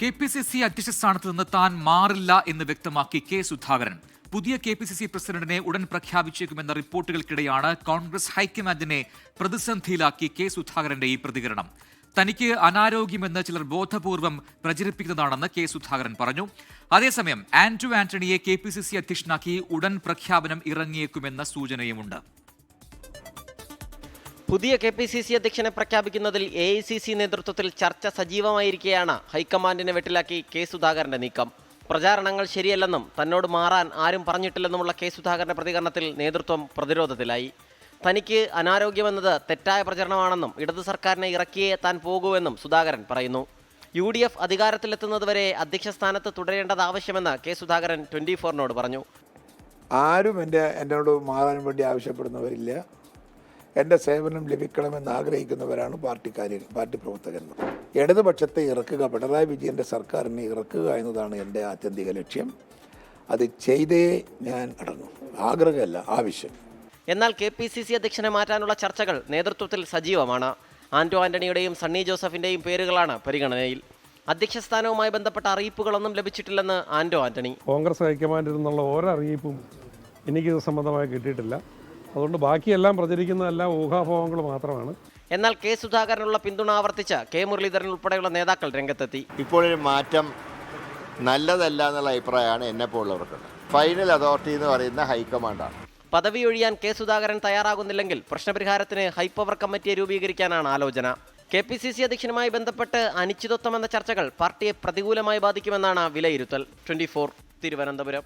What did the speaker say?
KPCC അധ്യക്ഷ സ്ഥാനത്ത് നിന്ന് താൻ മാറില്ല എന്ന് വ്യക്തമാക്കി കെ സുധാകരൻ. പുതിയ KPCC പ്രസിഡന്റിനെ ഉടൻ പ്രഖ്യാപിച്ചേക്കുമെന്ന റിപ്പോർട്ടുകൾക്കിടെയാണ് കോൺഗ്രസ് ഹൈക്കമാൻഡിനെ പ്രതിസന്ധിയിലാക്കി കെ സുധാകരന്റെ ഈ പ്രതികരണം. തനിക്ക് അനാരോഗ്യമെന്ന് ചിലർ ബോധപൂർവം പ്രചരിപ്പിക്കുന്നതാണെന്ന് കെ സുധാകരൻ പറഞ്ഞു. അതേസമയം ആന്റണിയെ KPCC അധ്യക്ഷനാക്കി ഉടൻ പ്രഖ്യാപനം ഇറങ്ങിയേക്കുമെന്ന സൂചനയുമുണ്ട്. പുതിയ KPCC അധ്യക്ഷനെ പ്രഖ്യാപിക്കുന്നതിൽ AICC നേതൃത്വത്തിൽ ചർച്ച സജീവമായിരിക്കെയാണ് ഹൈക്കമാൻഡിനെ വെട്ടിലാക്കി കെ സുധാകരന്റെ നീക്കം. പ്രചാരണങ്ങൾ ശരിയല്ലെന്നും തന്നോട് മാറാൻ ആരും പറഞ്ഞിട്ടില്ലെന്നുമുള്ള കെ സുധാകരന്റെ പ്രതികരണത്തിൽ നേതൃത്വം പ്രതിരോധത്തിലായി. തനിക്ക് അനാരോഗ്യമെന്നത് തെറ്റായ പ്രചരണമാണെന്നും ഇടതു സർക്കാരിനെ ഇറക്കിയേ താൻ പോകൂവെന്നും സുധാകരൻ പറയുന്നു. UDF അധികാരത്തിലെത്തുന്നതുവരെ അധ്യക്ഷ സ്ഥാനത്ത് തുടരേണ്ടത് ആവശ്യമെന്ന് കെ സുധാകരൻ 24-നോട് പറഞ്ഞു. ആരും എന്നോട് മാറാൻ വേണ്ടി ആവശ്യപ്പെടുന്നവരില്ല. എൻ്റെ സേവനം ലഭിക്കണമെന്ന് ആഗ്രഹിക്കുന്നവരാണ് പാർട്ടി പ്രവർത്തകന്മാർ. ഇടതുപക്ഷത്തെ ഇറക്കുക, പിണറായി വിജയൻ്റെ സർക്കാരിനെ ഇറക്കുക എന്നതാണ് എൻ്റെ ആത്യന്തിക ലക്ഷ്യം. അത് ചെയ്തേ ഞാൻ അടങ്ങും. ആഗ്രഹമല്ല, ആവശ്യം. എന്നാൽ KPCC അധ്യക്ഷനെ മാറ്റാനുള്ള ചർച്ചകൾ നേതൃത്വത്തിൽ സജീവമാണ്. ആന്റണിയുടെയും സണ്ണി ജോസഫിൻ്റെയും പേരുകളാണ് പരിഗണനയിൽ. അധ്യക്ഷ സ്ഥാനവുമായി ബന്ധപ്പെട്ട അറിയിപ്പുകളൊന്നും ലഭിച്ചിട്ടില്ലെന്ന് ആന്റണി. കോൺഗ്രസ് ഹൈക്കമാൻഡിൽ നിന്നുള്ള ഓരോ അറിയിപ്പും എനിക്കിത് സംബന്ധമായി കിട്ടിയിട്ടില്ല. അതുകൊണ്ട് ബാക്കിയെല്ലാം പ്രചരിക്കുന്നതെല്ലാം ഊഹാപോഹങ്ങൾ മാത്രമാണ്. എന്നാൽ കെ സുധാകരനുള്ള പിന്തുണ ആവർത്തിച്ച കെ മുരളീധരൻ ഉൾപ്പെടെയുള്ള നേതാക്കൾ രംഗത്തെത്തി. ഇപ്പോഴൊരു മാറ്റം നല്ലതല്ല എന്നുള്ള അഭിപ്രായമാണ് എന്നെപ്പോലുള്ളവർക്കുണ്ട്. ഫൈനൽ അതോറിറ്റി എന്ന് പറയുന്ന ഹൈക്കമാൻഡാണ്. പദവി ഒഴിയാൻ കെ സുധാകരൻ തയ്യാറാകുന്നില്ലെങ്കിൽ പ്രശ്നപരിഹാരത്തിന് ഹൈപ്പവർ കമ്മിറ്റിയെ രൂപീകരിക്കാനാണ് ആലോചന. KPCC അധ്യക്ഷനുമായി ബന്ധപ്പെട്ട് അനിശ്ചിതത്വം എന്ന ചർച്ചകൾ പാർട്ടിയെ പ്രതികൂലമായി ബാധിക്കുമെന്നാണ് വിലയിരുത്തൽ. 24 തിരുവനന്തപുരം.